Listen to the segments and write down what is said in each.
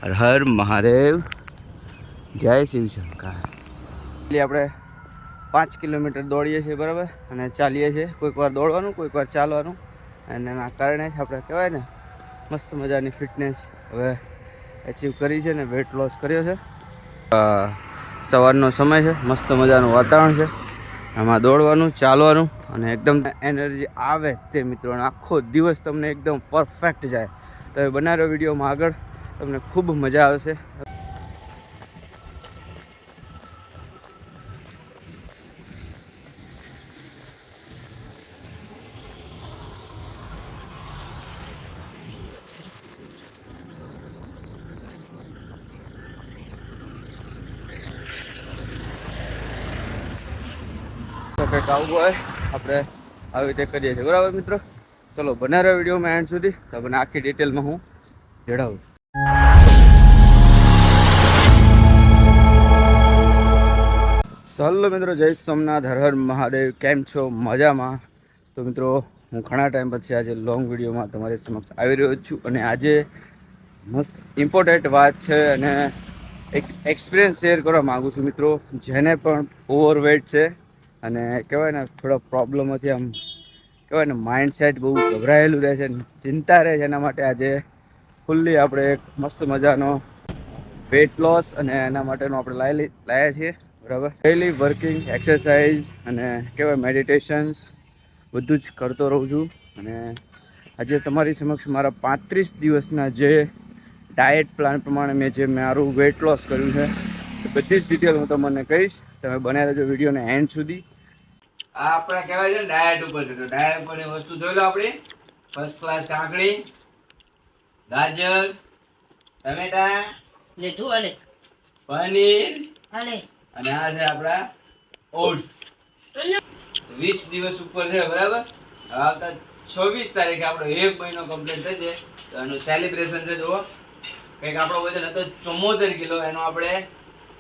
હર હર મહાદેવ, જય શિવશંકર. એટલે આપણે 5 કિલોમીટર દોડીએ છીએ બરાબર, અને ચાલીએ છીએ. કોઈક વાર દોડવાનું, કોઈક વાર ચાલવાનું, અને એના કારણે જ આપણે કહેવાય ને મસ્ત મજાની ફિટનેસ હવે એચીવ કરી છે ને વેટ લોસ કર્યો છે. સવારનો સમય છે, મસ્ત મજાનું વાતાવરણ છે, આમાં દોડવાનું, ચાલવાનું, અને એકદમ એનર્જી આવે તે મિત્રોને આખો દિવસ તમને એકદમ પરફેક્ટ જાય. તો એ બનાવેલો વિડીયોમાં આગળ તમને ખૂબ મજા આવશે. તો કંઈક આવું હોય આપણે આવી રીતે કરીએ છીએ બરાબર મિત્રો. ચલો બનાવ્યો વિડીયોમાં એન્ડ સુધી તમને આખી ડિટેલમાં હું જણાવું. ચાલો મિત્રો, જય સોમનાથ, હર હર મહાદેવ. કેમ છો? મજામાં? તો મિત્રો, હું ઘણા ટાઈમ પછી આજે લોંગ વિડીયોમાં તમારી સમક્ષ આવી રહ્યો છું, અને આજે મસ્ત ઇમ્પોર્ટન્ટ વાત છે અને એક એક્સપિરિયન્સ શેર કરવા માગું છું મિત્રો. જેને પણ ઓવરવેટ છે અને કહેવાય ને થોડા પ્રોબ્લેમોથી આમ કહેવાય ને માઇન્ડસેટ બહુ ગભરાયેલું રહે છે, ચિંતા રહે છે, એના માટે આજે ફૂલ્લી આપણે એક મસ્ત મજાનો વેટ લોસ અને એના માટેનો આપણે લાવ્યા છીએ બરાબર. ડેલી વર્કિંગ, એક્સરસાઇઝ અને કહેવાય મેડિટેશન્સ બધું જ કરતો રહું છું. અને આજે તમારી સમક્ષ મારા 35 દિવસના જે ડાયટ પ્લાન પ્રમાણે મેં મારું વેટ લોસ કર્યું છે બધી જ ડિટેલ હું તમને કહીશ. તમે બનાવી રહેજો વિડીયોને એન્ડ સુધી. આ આપણે કહેવાય છે ને ડાયટ ઉપર છે, તો ડાયટ ઉપરની વસ્તુ જોઈ લો. આપણી ફર્સ્ટ ક્લાસ કાકડી, ગાજર, ટમેટા લીધું, અને પનીર, અને આ છે આપણા ઓટ્સ. 20 દિવસ ઉપર છે બરાબર. આવતા 26 તારીખે આપણો 1 મહિનો કમ્પ્લીટ થશે. તો એનું સેલિબ્રેશન છે. જુઓ, કંઈક આપણો વજન હતો 74 કિલો, એનો આપણે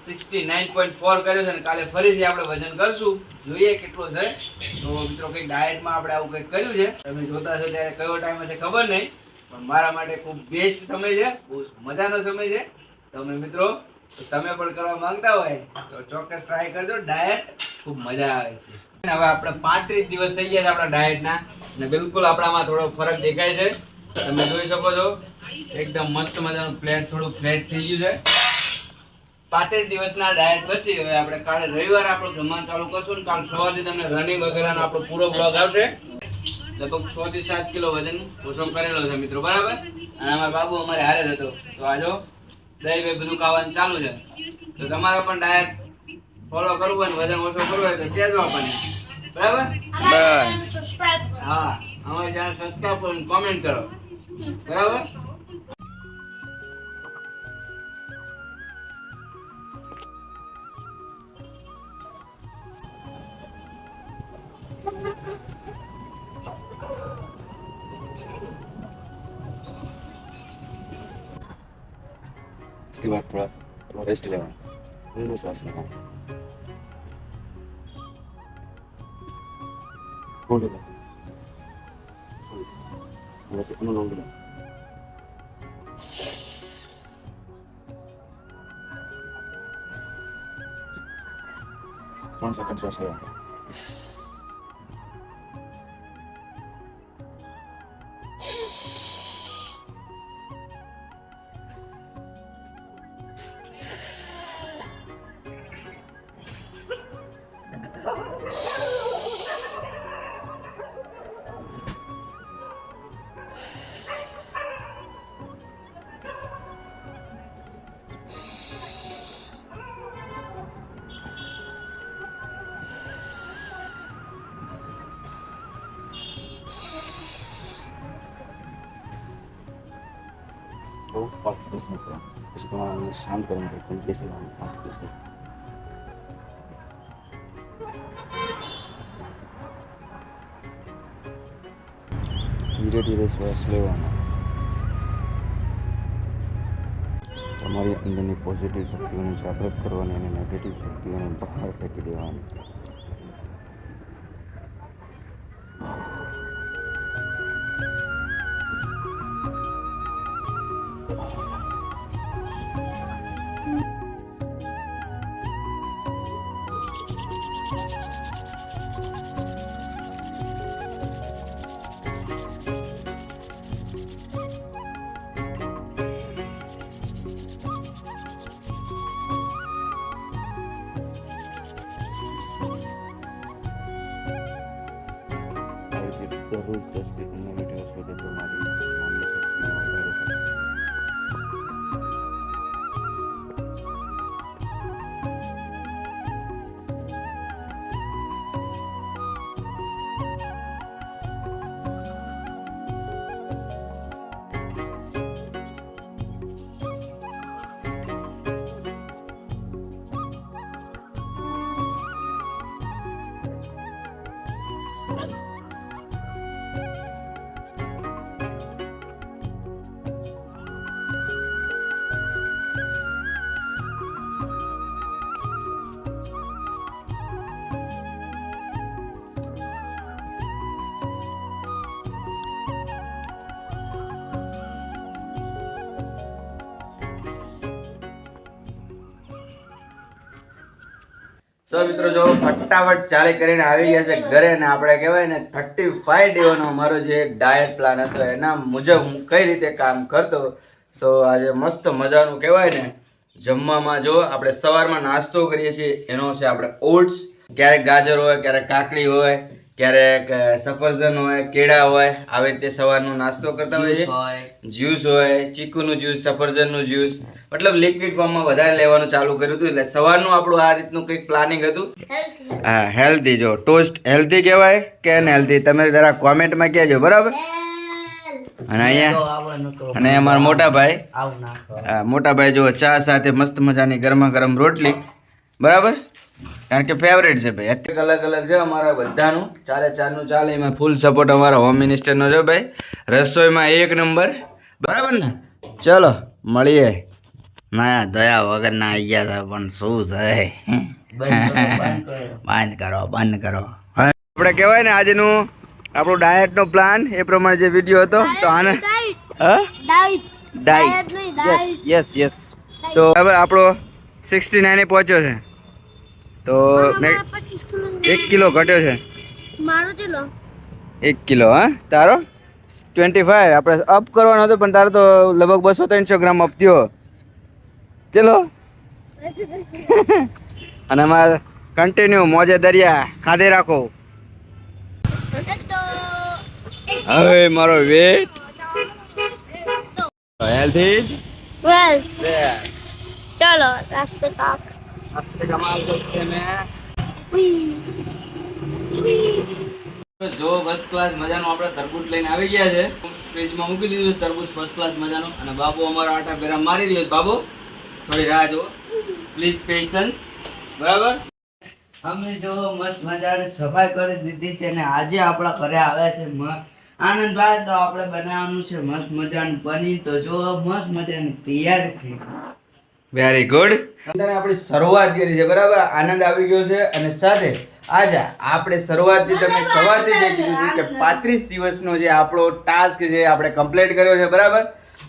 69.4 કર્યો છે, અને કાલે ફરીથી આપણે વજન કરશું, જોઈએ કેટલો છે. તો મિત્રો, કંઈક ડાયટમાં આપણે આવું કંઈક કર્યું છે. તમે જોતા છો ત્યારે કયો ટાઈમ હશે ખબર નહીં, પણ મારા માટે ખૂબ બેસ્ટ સમય છે, બહુ મજાનો સમય છે. તમે મિત્રો, તમે પણ કરવા માંગતા હોય તો ચોક્કસ ટ્રાય કરજો. ડાયટ ખૂબ મજા આવે છે. હવે આપણે 35 દિવસ થઈ ગયા છે આપણા ડાયટના, અને બિલકુલ આપણામાં થોડો ફરક દેખાય છે. તમે જોઈ શકો છો, એકદમ મસ્ત મજાનું પ્લેટ થોડું ફ્લેટ થઈ ગયું છે. 35 દિવસના ડાયટ પછી હવે આપણે કાલે રવિવારે આપણું જમવાનું ચાલુ કરશું, ને કાલ સવારથી તમને રનિંગ વગેરેનો આપણો પૂરો બ્લોગ આવશે. લગભગ 6 થી 7 કિલો વજન ઓછો કરેલો છે મિત્રો બરાબર. અને અમારા બાબુ અમારે હારે જ હતો. તો આજો દહીં બે બધું ખાવાનું ચાલુ છે. તો તમારે પણ ડાયટ ફોલો કરવું હોય, વજન ઓછો કરવું હોય તો કહેજો આપણને બરાબર. હા, અમારી ચેનલ સબસ્ક્રાઇબ કરો, કોમેન્ટ કરો બરાબર. इसके बाद थोड़ा रेस्ट लेना, श्वास लेना, होल्ड करो, वैसे अनुलोम विलोम. 3 सेकंड श्वास लेना. तो 5 से 10 मिनट करा, પછી તમારે શાંત કરવાનું, પણ બેસી રહેવાનું 5 થી 10 મિનિટ. ધીરે ધીરે શ્વાસ લેવાનો. તમારી અંદરની પોઝિટિવ શક્તિઓને જાગૃત કરવાની અને નેગેટિવ શક્તિઓને બહાર ફેંકી દેવાની. દરરોજ 10 થી 15 લીટર સુધી તમારી માનસિક શક્તિમાં વધારો થાય. તો મિત્રો જો ફટાફટ ચાલી કરીને આવી ગયા છે ઘરે ને આપણે કહેવાય ને 35 ડેનો અમારો જે ડાયટ પ્લાન હતો એના મુજબ હું કઈ રીતે કામ કરતો. તો આજે મસ્ત મજાનું કહેવાય ને જમવામાં જો આપણે સવારમાં નાસ્તો કરીએ છીએ એનો છે આપણે ઓટ્સ, ક્યારેક ગાજર હોય, ક્યારેક કાકડી હોય, ક્યારેક સફરજન હોય, કેળા હોય, આવી રીતે સવારનો નાસ્તો કરતા હોઈએ. જ્યુસ હોય, ચીકુનું જ્યુસ, સફરજનનું જ્યુસ, મતલબ લિક્વિડ ફોર્મમાં વધારે લેવાનું ચાલુ કર્યું હતું. એટલે સવારનું આપણું આ રીતનું કંઈક પ્લાનિંગ હતું. હા, હેલ્ધી. જો ટોસ્ટ હેલ્ધી કહેવાય કે અનહેલ્ધી તમે જરા કોમેન્ટમાં કહેજો, બરાબર? અને અહીંયા અને અમારા મોટા ભાઈ જો ચા સાથે મસ્ત મજાની ગરમા ગરમ રોટલી, બરાબર? કારણ કે ફેવરેટ છે ભાઈ. અત્યારે અલગ અલગ છે અમારા બધાનું, ચારનું ચાલે. એમાં ફૂલ સપોર્ટ અમારા હોમ મિનિસ્ટરનો છે ભાઈ. રસોઈમાં 1 નંબર, બરાબર ને? ચલો મળીએ. ના દયા વગર ના આવી ગયા હતા પણ શું છે, બંધ કરો. આપણે કહેવાય ને આજનું આપણું ડાયટનો પ્લાન એ પ્રમાણે જે વિડીયો હતો તો આને ડાયટ યસ તો બરાબર આપણો 69 પહોંચ્યો છે. તો 1 કિલો ઘટ્યો છે. મારો ચલો 1 કિલો. હા, તારો 25. આપણે અપ કરવાનો હતો પણ તારો તો લગભગ 200-300 ગ્રામ અપ થયો. ચલો. અને અમારે કન્ટિન્યુ મોજે દરિયા ખાધે રાખો. હવે મારો વેટ હેલ્થી જ चलो रास्ते का कमाल करते हैं. જો ફર્સ્ટ ક્લાસ મજાનું આપણે તરબૂચ લઈને આવી ગયા છે. ફ્રીજમાં મૂકી દીધું છે તરબૂચ ફર્સ્ટ ક્લાસ મજાનું. અને બાબુ અમારો આટા પેરા મારી રહ્યો છે. બાબુ થોડી રાહ જુઓ પ્લીઝ, પેશન્સ, બરાબર? અમે જો મસ્ત મજાની સફાઈ કરી દીધી છે અને આજે આપણા ઘરે આવ્યા છે આનંદભાઈ. તો આપણે બનાવવાનું છે મસ્ત મજાનું પનીર. તો જો મસ્ત મજાની તૈયારી થઈ. Very good. આપણી શરૂઆત કરી છે, બરાબર? આનંદ આવી ગયો છે. અને સાથે આજે આપણે શરૂઆતથી તમે સવારથી જે કીધું છે કે 35 દિવસનો જે આપણો ટાસ્ક છે આપણે કમ્પ્લીટ કર્યો છે, બરાબર?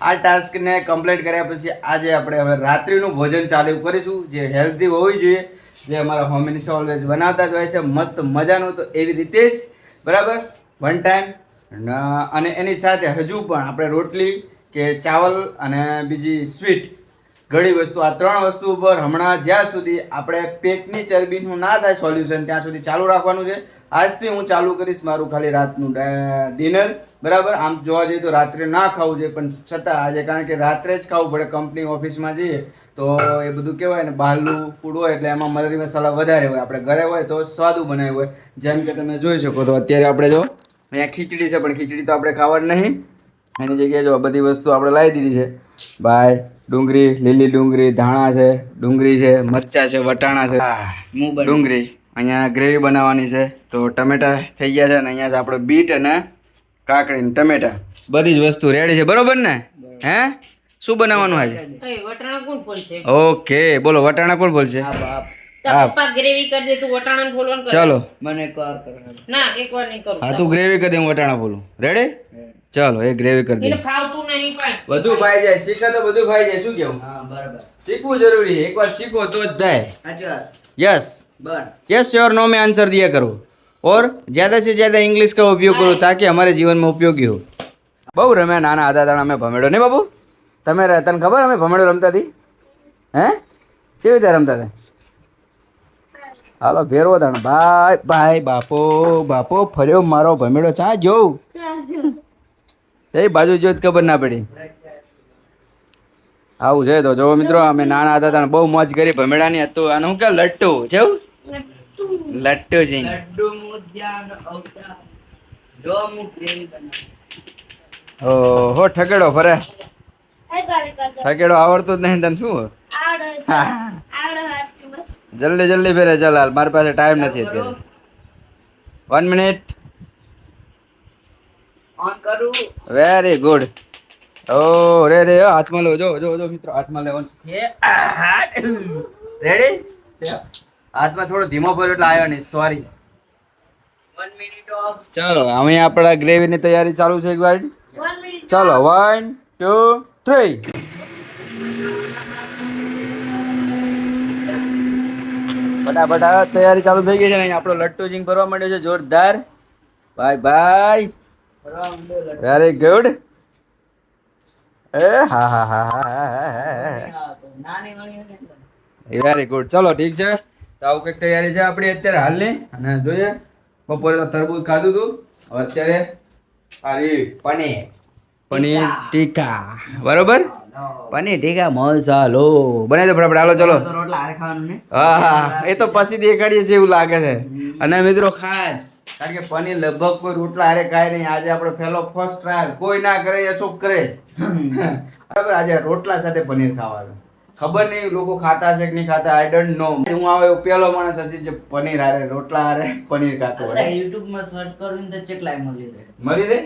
આ ટાસ્કને કમ્પ્લીટ કર્યા પછી આજે આપણે હવે રાત્રિનું ભોજન ચાલુ કરીશું જે હેલ્ધી હોવી જોઈએ, જે અમારા હોમ મિનિસ્ટર ઓલવેઝ બનાવતા જ હોય છે મસ્ત મજાનું. તો એવી રીતે જ, બરાબર, 1 ટાઈમ. અને એની સાથે હજુ પણ આપણે રોટલી કે ચાવલ અને બીજી સ્વીટ ઘણી વસ્તુ, આ 3 વસ્તુ ઉપર હમણાં જ્યાં સુધી આપણે પેટની ચરબીનું ના થાય સોલ્યુશન ત્યાં સુધી ચાલુ રાખવાનું છે. આજથી હું ચાલુ કરીશ મારું ખાલી રાતનું ડિનર, બરાબર? આમ જોવા જઈએ તો રાત્રે ના ખાવું જોઈએ પણ છતાં આજે કારણ કે રાત્રે જ ખાવું પડે, કંપની ઓફિસમાં જઈએ તો એ બધું કહેવાય ને બહારનું ફૂડ હોય એટલે એમાં મરી મસાલા વધારે હોય. આપણે ઘરે હોય તો સ્વાદું બનાવ્યું હોય. જેમ કે તમે જોઈ શકો તો અત્યારે આપણે જો અહીંયા ખીચડી છે પણ ખીચડી તો આપણે ખાવાની નહીં. એની જગ્યાએ જો બધી વસ્તુ આપણે લાવી દીધી છે ભાઈ. ડુંગળી, લીલી ડુંગળી, ધાણા છે, ડુંગળી છે, મરચાં છે, વટાણા છે, ડુંગળી. અહીંયા ગ્રેવી બનાવવાની છે. તો ટમેટા થઈ ગયા છે અને અહીંયા જ આપણે બીટ અને કાકડી ને ટમેટા બધી જ વસ્તુ રેડી છે, બરોબર ને? હે, શું બનાવવાનું આજે? વટાણા કોણ ફોલશે? ઓકે, બોલો વટાણા કોણ ફોલશે? પપ્પા ગ્રેવી કરી દે, તું વટાણા ફોલવાનું કર. ચલો મને એકવાર ના, એકવાર નહીં કરું. હા, તું ગ્રેવી કરી દે, હું વટાણા ફોલું. રેડી? ચાલો, એ ગ્રેવી કરી દે. એને ફાવતું નહીં પણ બધું ભાઈ જાય, શીખે તો બધું ભાઈ જાય. શું કેવું? હા, બરાબર. શીખવું જરૂરી છે. એકવાર શીખો તો જ થાય. यस यस और नो में आंसर दिया करो और ज़्यादा से ज़्यादा इंग्लिश का उपयोग करो ताकि हमारे जीवन में उपयोगी हो. બહુ રમ્યા નાના હતા ત્યારે અમે ભમેડો, નહીં બાબુ? તમે તને ખબર અમે ભમેડો રમતા હતી? હે, કેવી રીતે રમતા હતા? હાલો ફેરવો તાણ ભાઈ ભાઈ બાપો બાપો ફર્યો મારો ભમેડો ચા જોઉં એ બાજુ જો ખબર ના પડી આવું છે તો જો મિત્રો અમે નાના હતા ત્યારે બહુ મોજ કરી ભમેડાની હતું અને હું કે લટ્ટુ જેવું લટ્ટુ સિંહ ઓહો ઠકેડો ફરે ઠકેડો આવડતું જ નહીં તને શું જલ્દી જલ્દી ફેરે ચાલ હાલ મારી પાસે ટાઈમ નથી અત્યારે 1 મિનિટ વેરી ગુડ ઓ રે રે હાથમાં લો જો જો જો મિત્રો હાથમાં લેવાનું રેડી હાથમાં થોડો ધીમો પડ્યો એટલે આવ્યો નહીં સોરી ચાલો હવે આપણા ગ્રેવીની તૈયારી ચાલુ છે એક વાર ચાલો 1 2 3 ફટાફટ તૈયારી ચાલુ થઈ ગઈ છે ને આપણો લટ્ટુ સિંગ ભરવા માંડ્યો છે જોરદાર બાય બાય વેરી ગુડ એ હા હા હા વેરી ગુડ ચલો ઠીક છે તો આવું કંઈક તૈયારી છે આપણી અત્યારે હાલની અને જોઈએ બપોરે તો તરબૂચ ખાધું હતું હવે અત્યારે ખાલી પનીર ટીકા બરોબર પનીર ટીકા મસાલો બનાવી દો ફટાફટ હાલો ચલો હા એ તો પછી દેખાડીએ છીએ એવું લાગે છે અને મિત્રો ખાસ કારણ કે પનીર લગભગ કોઈ રોટલા હારે ખાય નહીં આજે આપણો પહેલો ફર્સ્ટ ટ્રાયલ કોઈ ના કરે અશોક કરે બરાબર આજે રોટલા સાથે પનીર ખાવાનું ખબર નહીં લોકો ખાતા છે કે નહીં ખાતા આઈ ડોન્ટ નો હું આવે પેલો માણસ હશે જે પનીર હારે રોટલા હારે પનીર ખાતો હોય યુટ્યુબ માં સર્ચ કરું તો કેટલાય મળી રહે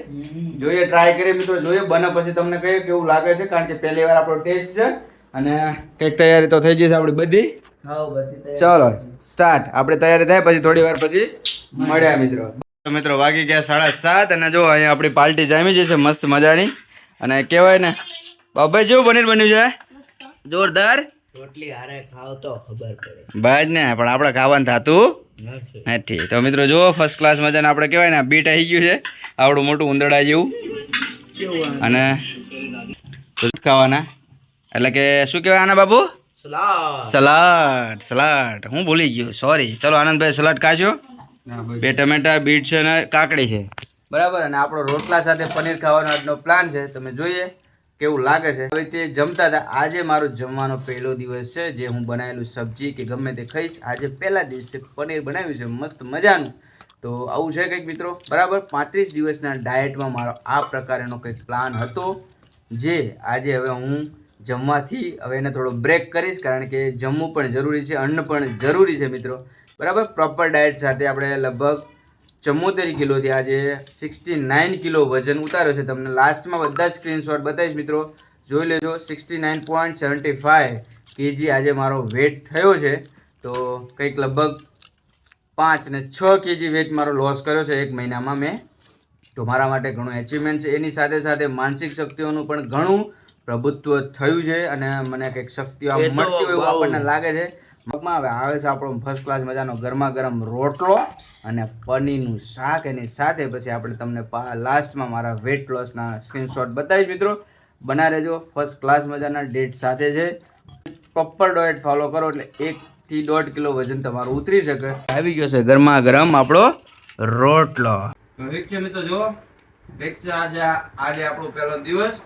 જોઈએ ટ્રાય કરીએ મિત્રો જોઈએ બને પછી તમને કહીએ કેવું લાગે છે કારણ કે પહેલી વાર આપણો ટેસ્ટ છે અને કંઈક તૈયારી તો થઈ જશે આપણી બધી ચલો સ્ટાર્ટ આપણે તૈયારી થાય પછી થોડી વાર પછી મળ્યા મિત્રો મિત્રો વાગી ગયા 7:30 અને જો અહીંયા આપણી પાર્ટી જામી જશે મસ્ત મજાની અને કહેવાય ને બાબાઈ જેવું પનીર બન્યું છે જોરદાર રોટલી હારે ખાવ તો ખબર પડે બાજ ને પણ આપણે ખાવાનું થતું નથી તો મિત્રો જુઓ ફર્સ્ટ ક્લાસ મજાને આપણે કહેવાય ને બીટ આવી ગયું છે આવડું મોટું ઉંદરડા જેવું અને ખાવાના એટલે કે શું કહેવાય આના બાબુ સલાડ સલાડ હું ભૂલી ગયો સોરી ચલો આનંદભાઈ સલાડ ખાશો 2 ટમેટા બીટ છે અને કાકડી છે બરાબર અને આપણો રોટલા સાથે પનીર ખાવાનો આજનો પ્લાન છે તમે જોઈએ કેવું લાગે છે હવે તે જમતા હતા આજે મારો જમવાનો પહેલો દિવસ છે જે હું બનાવેલું સબ્જી કે ગમે તે ખાઈશ આજે પહેલા દિવસે પનીર બનાવ્યું છે મસ્ત મજાનું તો આવું છે કંઈક મિત્રો બરાબર 35 દિવસના ડાયટમાં મારો આ પ્રકારનો કંઈક પ્લાન હતો જે આજે હવે હું જમવાથી હવે એને થોડો બ્રેક કરીશ કારણ કે જમવું પણ જરૂરી છે અન્ન પણ જરૂરી છે મિત્રો બરાબર પ્રોપર ડાયટ સાથે આપણે લગભગ 74 કિલોથી આજે 69 કિલો વજન ઉતાર્યો છે તમને લાસ્ટમાં બધા જ સ્ક્રીનશોટ બતાવીશ મિત્રો જોઈ લેજો 69.75 kg આજે મારો વેટ થયો છે તો કંઈક લગભગ 5 અને 6 kg વેટ મારો લોસ કર્યો છે એક મહિનામાં મેં તો મારા માટે ઘણું એચિવમેન્ટ છે એની સાથે સાથે માનસિક શક્તિઓનું પણ ઘણું પ્રભુત્વ થયું છે અને મને કંઈક શક્તિઓ મળતી હોય એવું આપણને લાગે છે મગમાં હવે આવે છે આપણો ફર્સ્ટ ક્લાસ મજાનો ગરમા ગરમ રોટલો અને પનીરનું શાક એની સાથે પછી આપણે તમને લાસ્ટમાં મારા વેટ લોસના સ્ક્રીનશોટ બતાવીશ મિત્રો બના રહેજો ફર્સ્ટ ક્લાસ મજાના ડેટ સાથે છે પ્રોપર ડાયટ ફોલો કરો એટલે 1 થી 1.5 કિલો વજન તમારું ઉતરી શકે આવી ગયો છે ગરમા ગરમ આપણો રોટલો તો મિત્રો જો આજે આપણો પહેલો દિવસ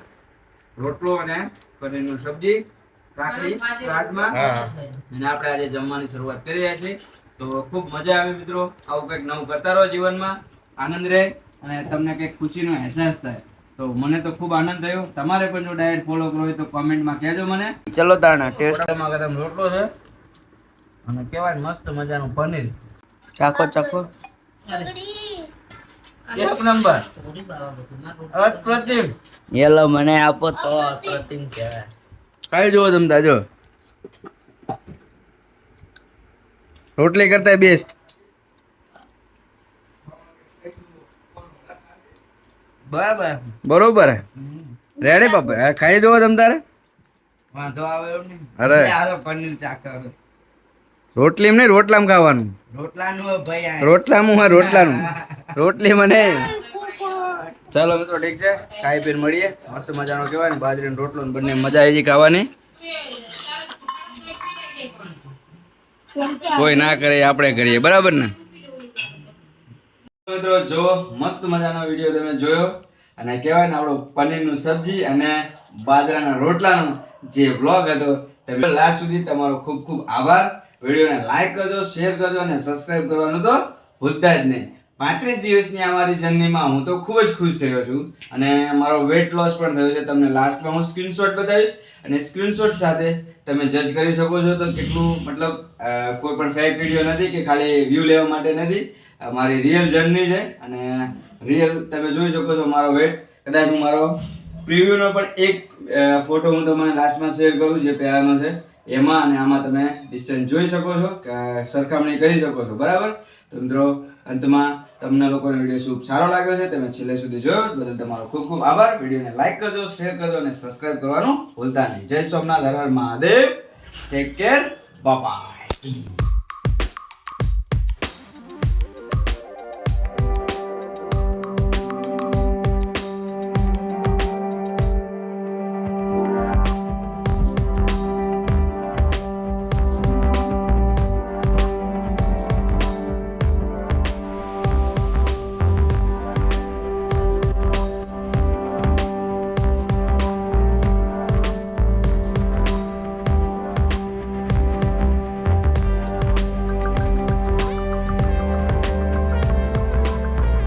રોટલો અને પનીરનું સબ્જી કાકડી સલાડમાં અને આપણે આજે જમવાની શરૂઆત કરી રહ્યા છીએ તો ખૂબ મજા આવી મિત્રો આવું કંઈક નવું કરતા રહો જીવનમાં આનંદ રહે અને તમને કંઈક ખુશીનો અહેસાસ થાય તો મને તો ખૂબ આનંદ થયો તમારે પણ જો ડાયટ ફોલો કરવો હોય તો કોમેન્ટમાં કહેજો મને ચલો તાણા ટેસ્ટમાં ગરમ રોટલો છે અને કહેવાય મસ્ત મજાનું પનીર ચાખો ચાખો એક નંબર અપ્રતિમ યેલો મને આપો તો અપ્રતિમ કહેવાય ખાઈ જુઓ જમતા જો રોટલી કરતા બેસ્ટ બરોબર રેડી પપ્પા ખાઈ જુઓ તમ તારે વાંધો આવે એમ નહીં અરે આ તો પનીર ચાખે રોટલી નહીં રોટલામાં ખાવાનું રોટલાનું ભાઈ રોટલામાં હા રોટલાનું રોટલી મને ચાલો મિત્રો ઠીક છે ખાઈ પીને મળીએ મસ્ત મજાનો કહેવાય ને બાજરીનો રોટલો બંને મજા આવી ગઈ ખાવાની કોઈ ના કરે આપણે કરીએ, બરાબર ને? મિત્રો જો મસ્ત મજાનો વિડીયો તમે જોયો અને કહેવાય ને આપણો પનીરનું સબ્જી અને બાજરાના રોટલાનો જે વ્લોગ હતો તમે લાસ્ટ સુધી તમારો ખૂબ ખૂબ આભાર. વિડીયોને લાઈક કરજો, શેર કરજો અને સબસ્ક્રાઇબ કરવાનું તો ભૂલતા જ નહીં. 35 દિવસની અમારી જર્નીમાં હું તો ખૂબ જ ખુશ થયો છું અને મારો વેટ લોસ પણ થયો છે. તમને લાસ્ટમાં હું સ્ક્રીનશોટ બતાવીશ અને સ્ક્રીનશોટ સાથે તમે જજ કરી શકો છો તો કેટલું મતલબ કોઈ પણ ફેક વિડીયો નથી કે ખાલી વ્યૂ લેવા માટે નથી. મારી રિયલ જર્ની છે અને રિયલ તમે જોઈ શકો છો મારો વેટ. કદાચ હું મારો પ્રિવ્યુનો પણ એક ફોટો હું તમને લાસ્ટમાં શેર કરું જે પહેલાનો છે એમાં અને આમાં તમે ડિસ્ટન્સ જોઈ શકો છો કે સરખામણી કરી શકો છો, બરાબર? તો મિત્રો અંતમાં તમને લોકોનો વિડીયો ખૂબ સારો લાગ્યો છે, તમે છેલ્લે સુધી જોયો બદલ તમારો ખૂબ ખૂબ આભાર. વિડીયોને લાઈક કરજો, શેર કરજો અને સબસ્ક્રાઇબ કરવાનું ભૂલતા નહીં. જય સોમનાથ, હર હર Mahadev, take care, bye by.